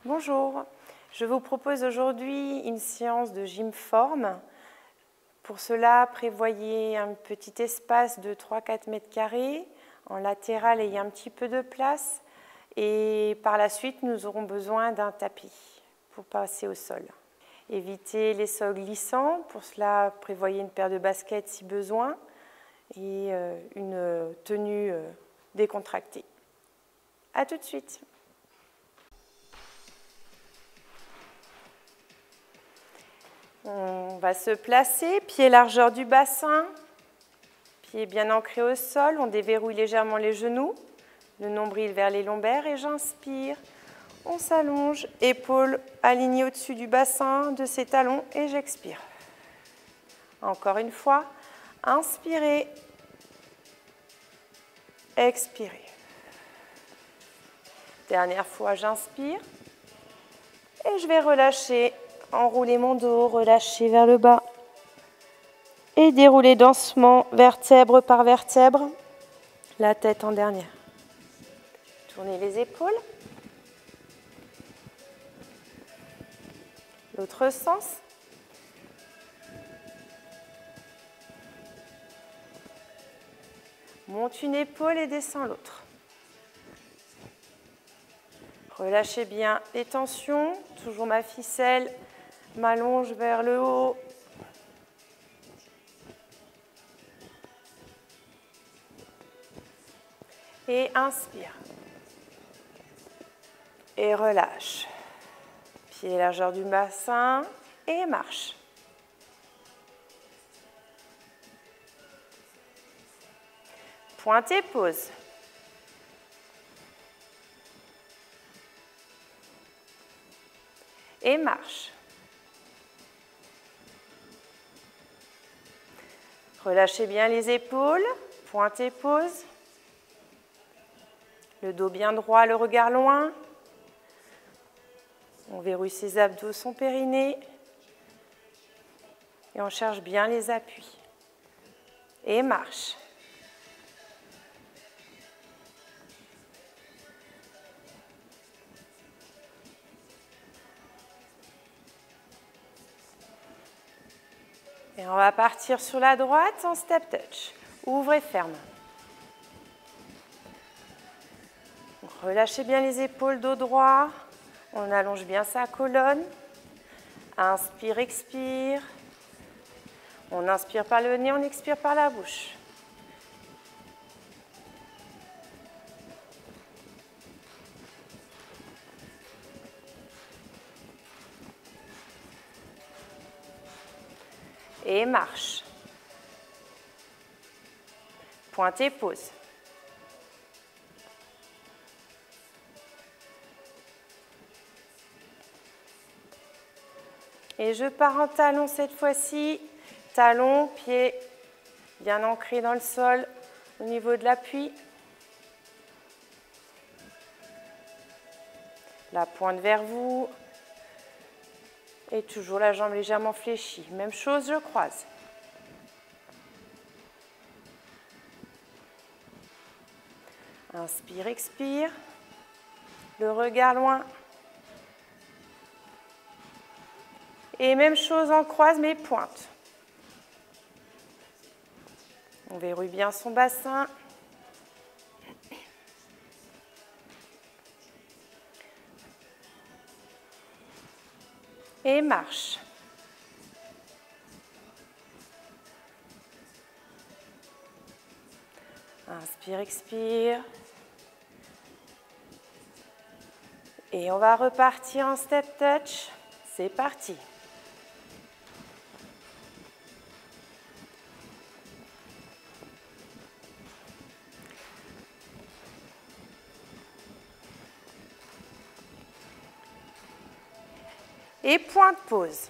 Bonjour, je vous propose aujourd'hui une séance de gym-forme. Pour cela, prévoyez un petit espace de 3-4 mètres carrés. En latéral, ayez un petit peu de place. Et par la suite, nous aurons besoin d'un tapis pour passer au sol. Évitez les sols glissants. Pour cela, prévoyez une paire de baskets si besoin et une tenue décontractée. À tout de suite. On va se placer, pied largeur du bassin, pied bien ancré au sol, on déverrouille légèrement les genoux, le nombril vers les lombaires et j'inspire. On s'allonge, épaules alignées au-dessus du bassin, de ses talons et j'expire. Encore une fois, inspirez, expirez. Dernière fois, j'inspire et je vais relâcher. Enrouler mon dos, relâcher vers le bas et dérouler doucement vertèbre par vertèbre, la tête en dernière. Tournez les épaules. L'autre sens. Monte une épaule et descend l'autre. Relâchez bien les tensions, toujours ma ficelle. M'allonge vers le haut. Et inspire. Et relâche. Pied largeur du bassin et marche. Pointe et pause. Et marche. Relâchez bien les épaules, pointe et pause. Le dos bien droit, le regard loin. On verrouille ses abdos, son périnée. Et on cherche bien les appuis. Et marche. Et on va partir sur la droite en step touch. Ouvre et ferme. Relâchez bien les épaules, dos droit. On allonge bien sa colonne. Inspire, expire. On inspire par le nez, on expire par la bouche. Et marche. Pointe et pause. Et je pars en talon cette fois-ci. Talon, pied bien ancré dans le sol au niveau de l'appui. La pointe vers vous. Et toujours la jambe légèrement fléchie. Même chose, je croise. Inspire, expire. Le regard loin. Et même chose, on croise mais pointe. On verrouille bien son bassin. Et marche. Inspire, expire. Et on va repartir en step touch. C'est parti. Et pointe, pause.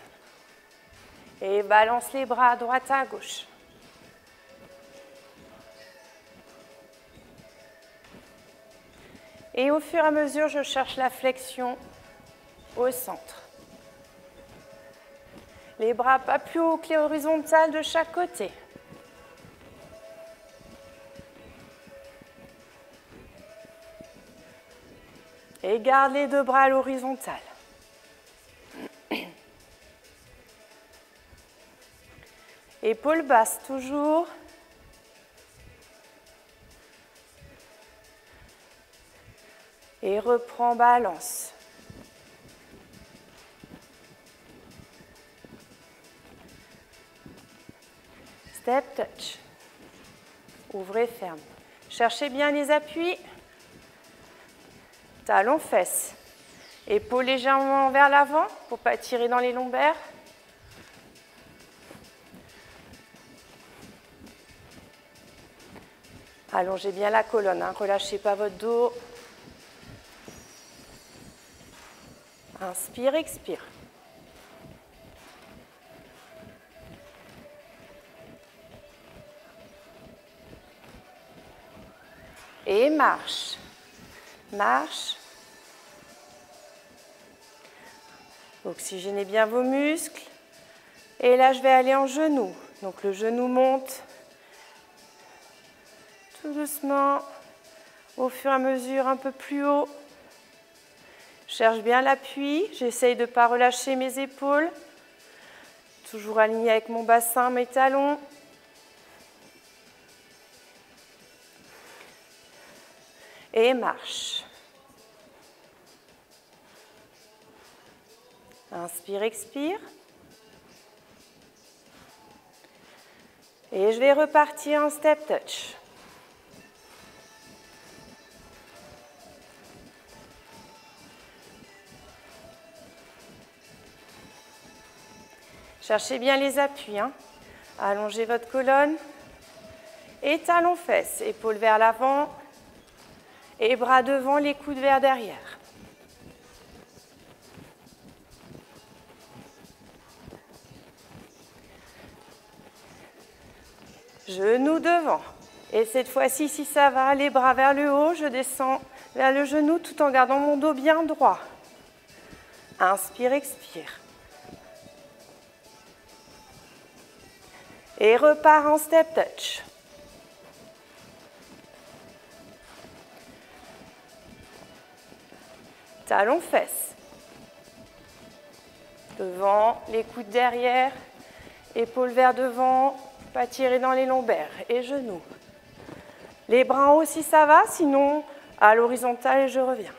Et balance les bras à droite à gauche. Et au fur et à mesure, je cherche la flexion au centre. Les bras pas plus haut que les horizontales de chaque côté. Et garde les deux bras à l'horizontale. Épaules basses toujours. Et reprends, balance. Step touch. Ouvrez, ferme. Cherchez bien les appuis. Talons, fesses. Épaules légèrement vers l'avant pour ne pas tirer dans les lombaires. Allongez bien la colonne, hein. Relâchez pas votre dos. Inspire, expire. Et marche. Marche. Oxygénez bien vos muscles. Et là, je vais aller en genou. Donc le genou monte tout doucement, au fur et à mesure, un peu plus haut. Je cherche bien l'appui. J'essaye de ne pas relâcher mes épaules. Toujours aligné avec mon bassin, mes talons. Et marche. Inspire, expire. Et je vais repartir en step touch. Cherchez bien les appuis, hein. Allongez votre colonne. Et talons fesses, épaules vers l'avant. Et bras devant, les coudes vers derrière. Genoux devant. Et cette fois-ci, si ça va, les bras vers le haut, je descends vers le genou tout en gardant mon dos bien droit. Inspire, expire. Et repars en step touch. Talons fesses. Devant, les coudes derrière, épaules vers devant, pas tirer dans les lombaires et genoux. Les bras en haut si ça va, sinon à l'horizontale et je reviens.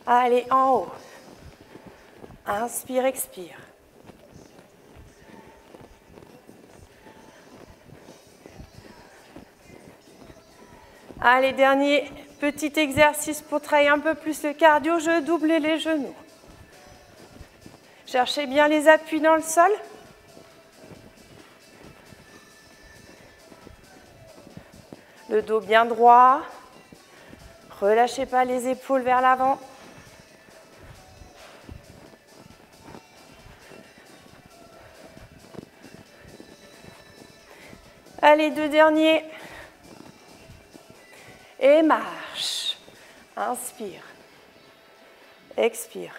Allez, en haut. Inspire, expire. Allez, dernier petit exercice pour travailler un peu plus le cardio. Je double les genoux. Cherchez bien les appuis dans le sol. Le dos bien droit. Relâchez pas les épaules vers l'avant. Allez, deux derniers. Et marche. Inspire. Expire.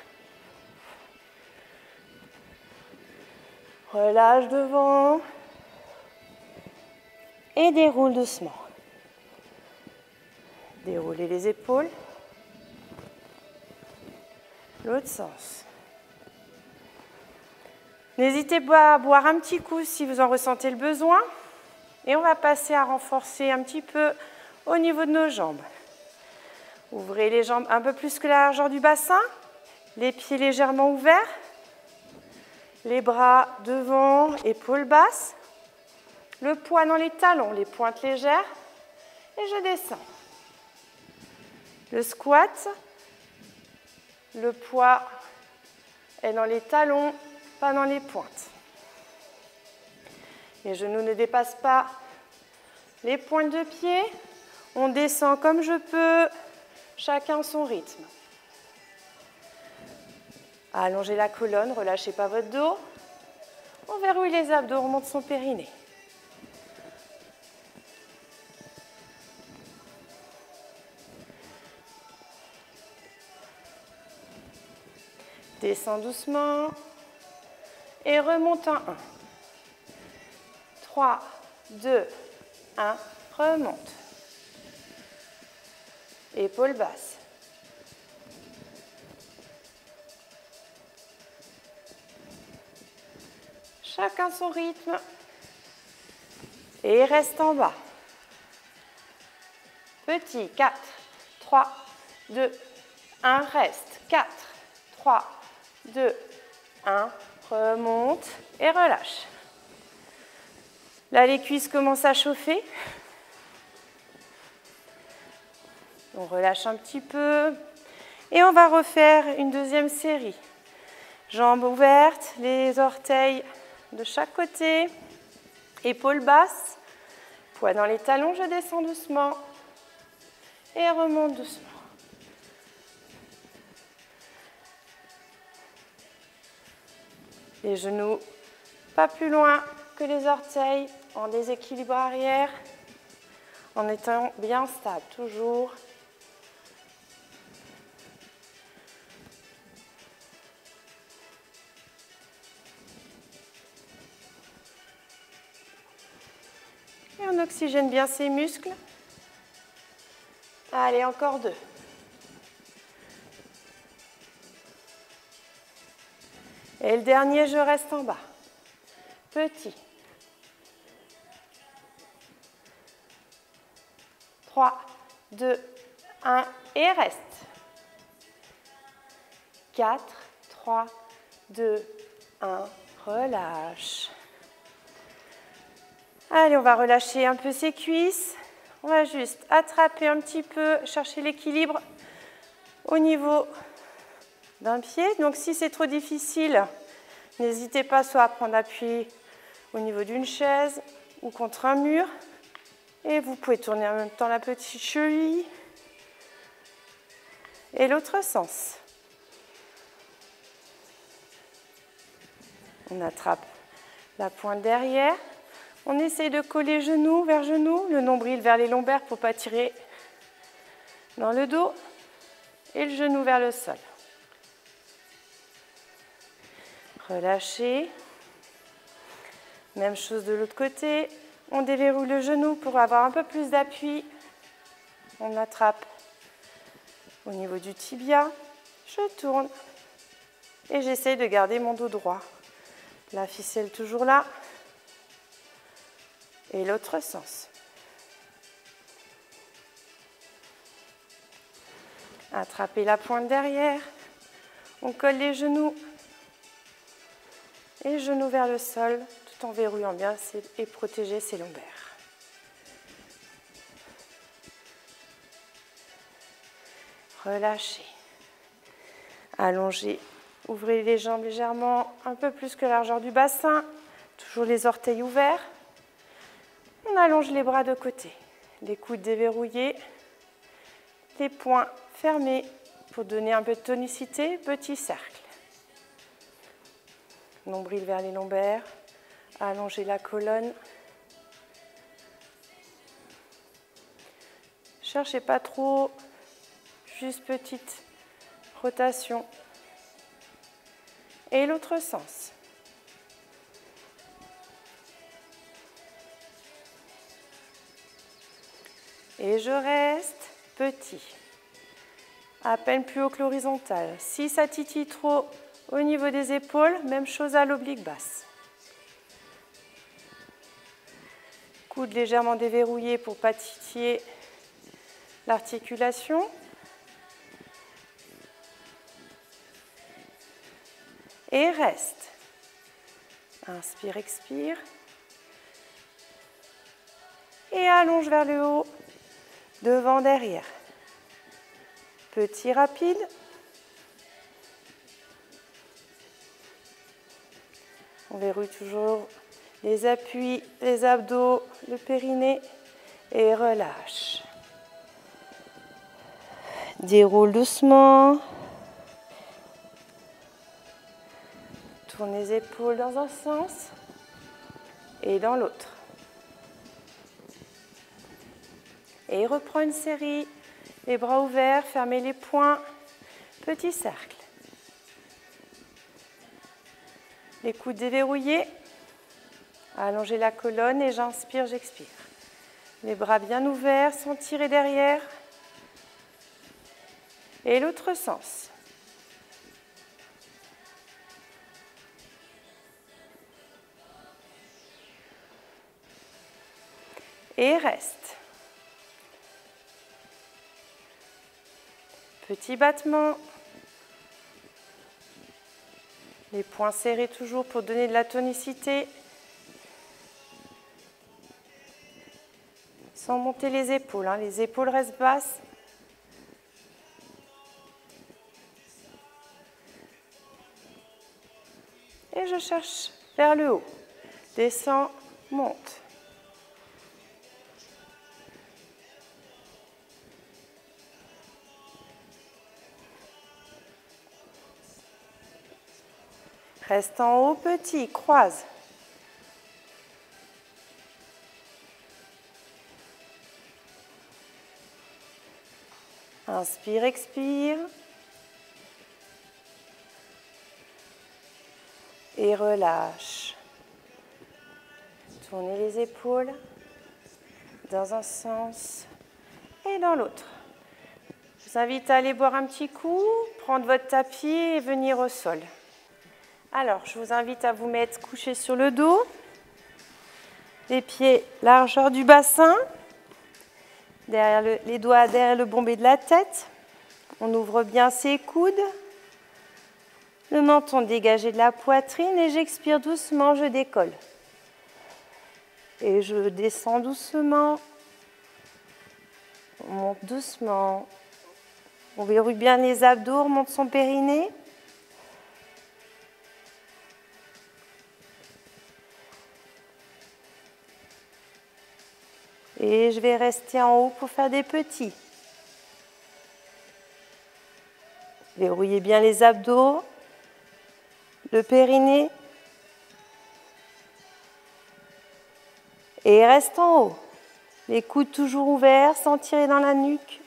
Relâche devant. Et déroule doucement. Déroulez les épaules. L'autre sens. N'hésitez pas à boire un petit coup si vous en ressentez le besoin. Et on va passer à renforcer un petit peu au niveau de nos jambes. Ouvrez les jambes un peu plus que la largeur du bassin. Les pieds légèrement ouverts. Les bras devant, épaules basses. Le poids dans les talons, les pointes légères. Et je descends. Le squat. Le poids est dans les talons, pas dans les pointes. Les genoux ne dépassent pas les pointes de pied. On descend comme je peux, chacun son rythme. Allongez la colonne, relâchez pas votre dos. On verrouille les abdos, on remonte son périnée. Descends doucement et remonte en 1. 3, 2, 1, remonte. Épaules basses. Chacun son rythme. Et reste en bas. Petit, 4, 3, 2, 1, reste. 4, 3, 2, 1, remonte et relâche. Là, les cuisses commencent à chauffer. On relâche un petit peu. Et on va refaire une deuxième série. Jambes ouvertes, les orteils de chaque côté. Épaules basses. Poids dans les talons, je descends doucement. Et remonte doucement. Les genoux pas plus loin que les orteils, en déséquilibre arrière, en étant bien stable, toujours. Et on oxygène bien ses muscles. Allez, encore 2. Et le dernier, je reste en bas. Petit. 3, 2, 1 et reste. 4, 3, 2, 1, relâche. Allez, on va relâcher un peu ses cuisses. On va juste attraper un petit peu, chercher l'équilibre au niveau d'un pied. Donc si c'est trop difficile, n'hésitez pas soit à prendre appui au niveau d'une chaise ou contre un mur. Et vous pouvez tourner en même temps la petite cheville. Et l'autre sens. On attrape la pointe derrière. On essaye de coller genou vers genou, le nombril vers les lombaires pour ne pas tirer dans le dos. Et le genou vers le sol. Relâchez. Même chose de l'autre côté. On déverrouille le genou pour avoir un peu plus d'appui. On attrape au niveau du tibia. Je tourne. Et j'essaye de garder mon dos droit. La ficelle toujours là. Et l'autre sens. Attrapez la pointe derrière. On colle les genoux. Et genoux vers le sol, tout en verrouillant bien et protéger ses lombaires. Relâchez. Allongez. Ouvrez les jambes légèrement, un peu plus que la largeur du bassin. Toujours les orteils ouverts. On allonge les bras de côté. Les coudes déverrouillés. Les poings fermés pour donner un peu de tonicité. Petit cercle. Nombril vers les lombaires. Allongez la colonne. Cherchez pas trop. Juste petite rotation. Et l'autre sens. Et je reste petit. À peine plus haut que l'horizontale. Si ça titille trop au niveau des épaules, même chose à l'oblique basse. Coude légèrement déverrouillé pour ne pas titiller l'articulation. Et reste. Inspire, expire. Et allonge vers le haut, devant, derrière. Petit, rapide. On verrouille toujours les appuis, les abdos, le périnée. Et relâche. Déroule doucement. Tourne les épaules dans un sens et dans l'autre. Et reprends une série. Les bras ouverts, fermez les poings. Petit cercle. Les coudes déverrouillés. Allonger la colonne et j'inspire, j'expire. Les bras bien ouverts, sans tirer derrière. Et l'autre sens. Et reste. Petit battement. Les poings serrés toujours pour donner de la tonicité. Sans monter les épaules, hein. Les épaules restent basses. Et je cherche vers le haut. Descends, monte. Reste en haut, petit, croise. Inspire, expire. Et relâche. Tournez les épaules dans un sens et dans l'autre. Je vous invite à aller boire un petit coup, prendre votre tapis et venir au sol. Alors, je vous invite à vous mettre couché sur le dos, les pieds largeur du bassin, derrière les doigts derrière le bombé de la tête. On ouvre bien ses coudes, le menton dégagé de la poitrine et j'expire doucement, je décolle. Et je descends doucement, on monte doucement, on verrouille bien les abdos, on remonte son périnée. Et je vais rester en haut pour faire des petits. Verrouillez bien les abdos, le périnée. Et reste en haut. Les coudes toujours ouverts, sans tirer dans la nuque.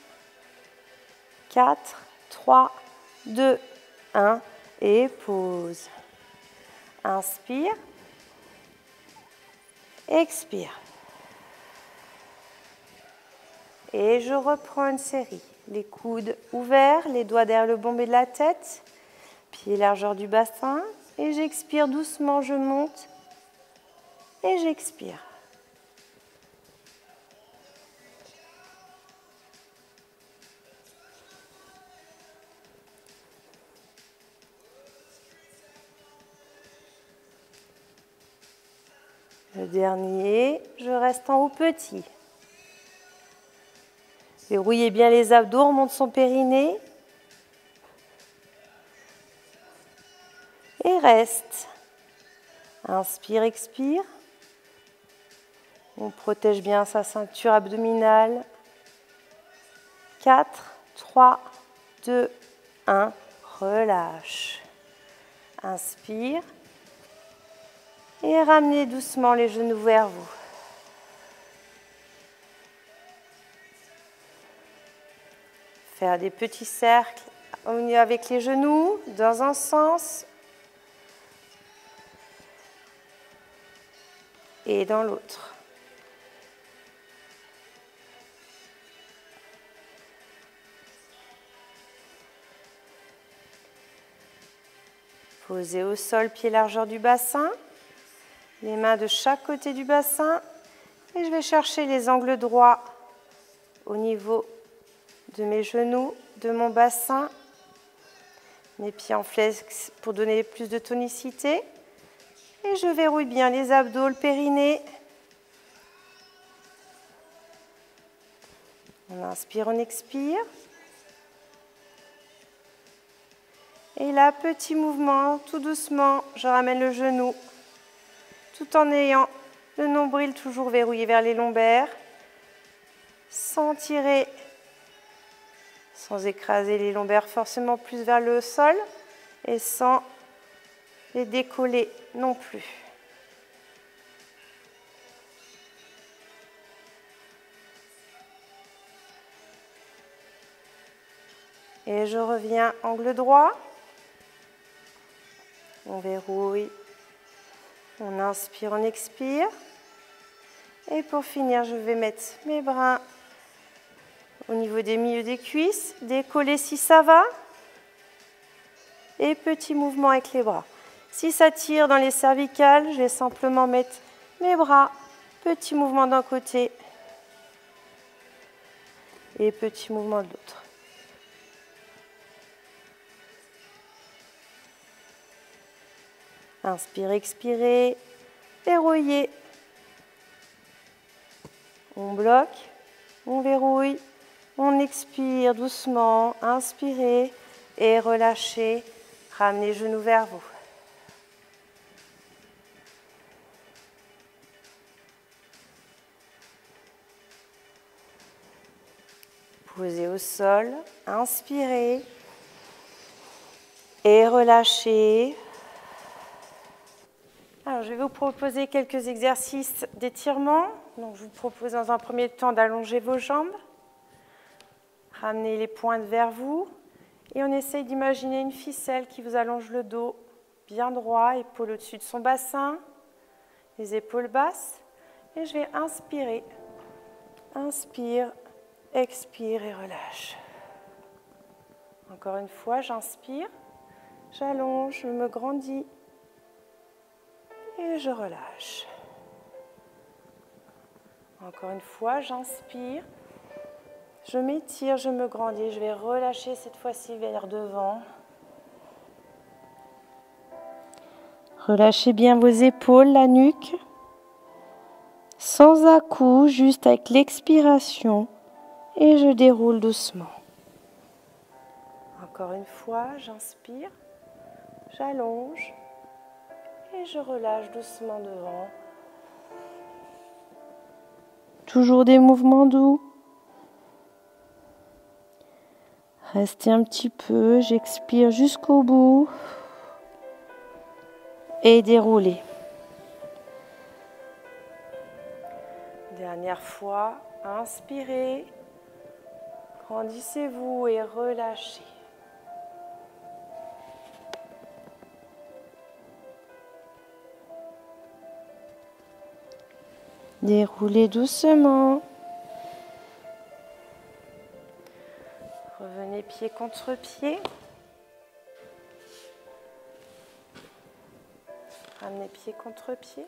4, 3, 2, 1. Et pause. Inspire. Expire. Et je reprends une série. Les coudes ouverts, les doigts derrière le bombé de la tête, pieds largeur du bassin. Et j'expire doucement, je monte. Et j'expire. Le dernier, je reste en haut petit. Verrouillez bien les abdos, remonte son périnée. Et reste. Inspire, expire. On protège bien sa ceinture abdominale. 4, 3, 2, 1. Relâche. Inspire. Et ramenez doucement les genoux vers vous. Faire des petits cercles avec les genoux dans un sens et dans l'autre. Posez au sol, pied largeur du bassin, les mains de chaque côté du bassin et je vais chercher les angles droits au niveau de mes genoux, de mon bassin, mes pieds en flex pour donner plus de tonicité. Et je verrouille bien les abdos, le périnée. On inspire, on expire. Et là, petit mouvement, tout doucement, je ramène le genou, tout en ayant le nombril toujours verrouillé vers les lombaires, sans tirer, sans écraser les lombaires forcément plus vers le sol et sans les décoller non plus. Et je reviens angle droit. On verrouille, On inspire, on expire. Et pour finir, je vais mettre mes bras au niveau des milieux des cuisses, décoller si ça va. Et petit mouvement avec les bras. Si ça tire dans les cervicales, je vais simplement mettre mes bras, petit mouvement d'un côté et petit mouvement de l'autre. Inspire, expirez, verrouillez. On bloque, on verrouille, on expire doucement, inspirez et relâchez. Ramenez les genoux vers vous. Posez au sol, inspirez et relâchez. Alors, je vais vous proposer quelques exercices d'étirement. Donc, je vous propose dans un premier temps d'allonger vos jambes. Ramenez les pointes vers vous. Et on essaye d'imaginer une ficelle qui vous allonge le dos bien droit, épaule au-dessus de son bassin, les épaules basses. Et je vais inspirer. Inspire, expire et relâche. Encore une fois, j'inspire, j'allonge, je me grandis et je relâche. Encore une fois, j'inspire, je m'étire, je me grandis, je vais relâcher cette fois-ci vers devant. Relâchez bien vos épaules, la nuque, sans à-coups, juste avec l'expiration et je déroule doucement. Encore une fois, j'inspire, j'allonge et je relâche doucement devant. Toujours des mouvements doux. Restez un petit peu, j'expire jusqu'au bout et déroulez. Dernière fois, inspirez, grandissez-vous et relâchez. Déroulez doucement. Revenez pied contre pied. Ramenez pied contre pied.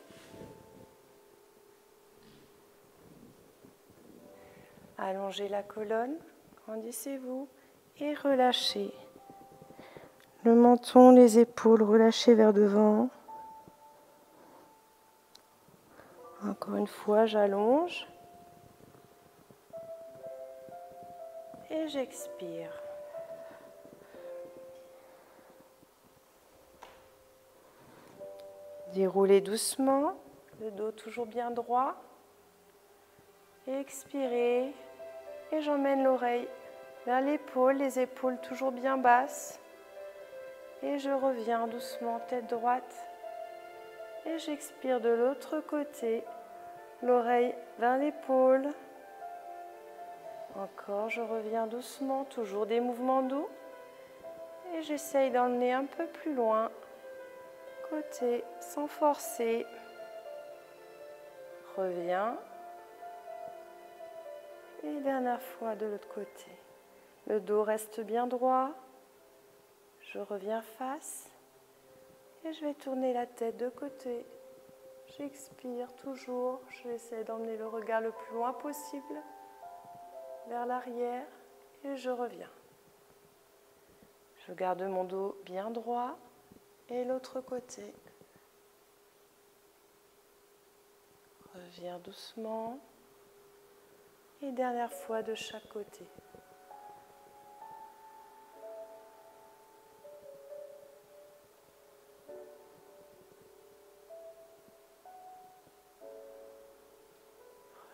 Allongez la colonne, grandissez-vous et relâchez. Le menton, les épaules, relâchez vers devant. Encore une fois, j'allonge. Et j'expire. Déroulez doucement, le dos toujours bien droit. Expirez et j'emmène l'oreille vers l'épaule, les épaules toujours bien basses. Et je reviens doucement, tête droite. Et j'expire de l'autre côté, l'oreille vers l'épaule. Encore, je reviens doucement, toujours des mouvements doux. Et j'essaye d'emmener un peu plus loin, côté, sans forcer. Reviens. Et dernière fois de l'autre côté. Le dos reste bien droit. Je reviens face. Et je vais tourner la tête de côté. J'expire toujours. J'essaie d'emmener le regard le plus loin possible vers l'arrière et je reviens. Je garde mon dos bien droit et l'autre côté. Reviens doucement et dernière fois de chaque côté.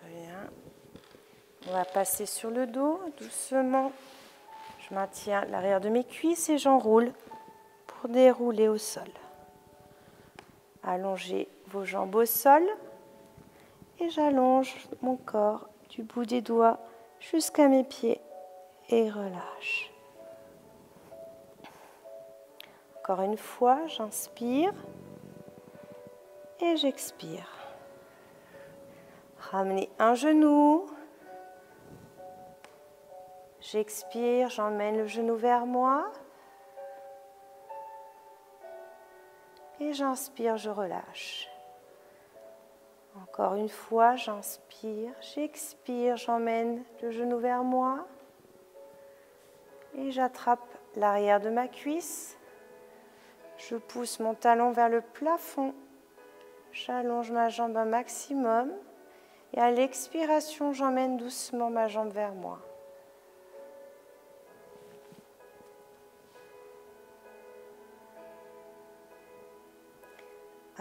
Reviens. On va passer sur le dos doucement. Je maintiens l'arrière de mes cuisses et j'enroule pour dérouler au sol. Allongez vos jambes au sol et j'allonge mon corps du bout des doigts jusqu'à mes pieds et relâche. Encore une fois, j'inspire et j'expire. Ramenez un genou. J'expire, j'emmène le genou vers moi. Et j'inspire, je relâche. Encore une fois, j'inspire, j'expire, j'emmène le genou vers moi. Et j'attrape l'arrière de ma cuisse. Je pousse mon talon vers le plafond. J'allonge ma jambe un maximum. Et à l'expiration, j'emmène doucement ma jambe vers moi.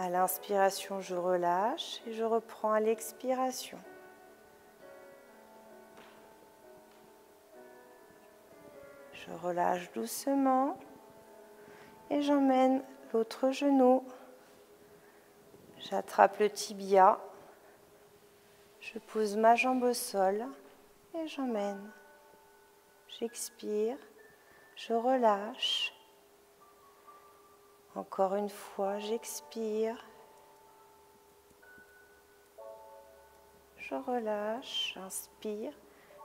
À l'inspiration, je relâche et je reprends à l'expiration. Je relâche doucement et j'emmène l'autre genou. J'attrape le tibia. Je pose ma jambe au sol et j'emmène. J'expire, je relâche. Encore une fois, j'expire. Je relâche, j'inspire.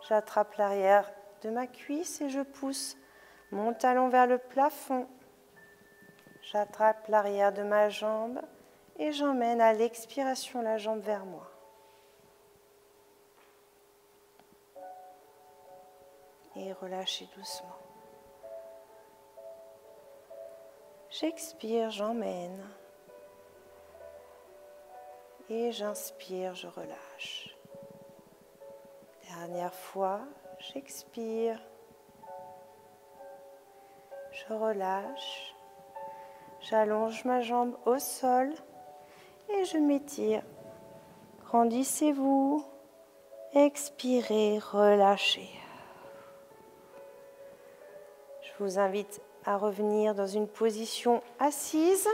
J'attrape l'arrière de ma cuisse et je pousse mon talon vers le plafond. J'attrape l'arrière de ma jambe et j'emmène à l'expiration la jambe vers moi. Et relâchez doucement. J'expire, j'emmène. Et j'inspire, je relâche. Dernière fois, j'expire. Je relâche. J'allonge ma jambe au sol et je m'étire. Grandissez-vous. Expirez, relâchez. Je vous invite à revenir dans une position assise.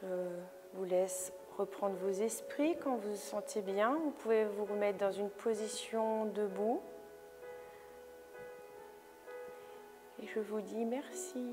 Je vous laisse reprendre vos esprits quand vous vous sentez bien. Vous pouvez vous remettre dans une position debout. Et je vous dis merci.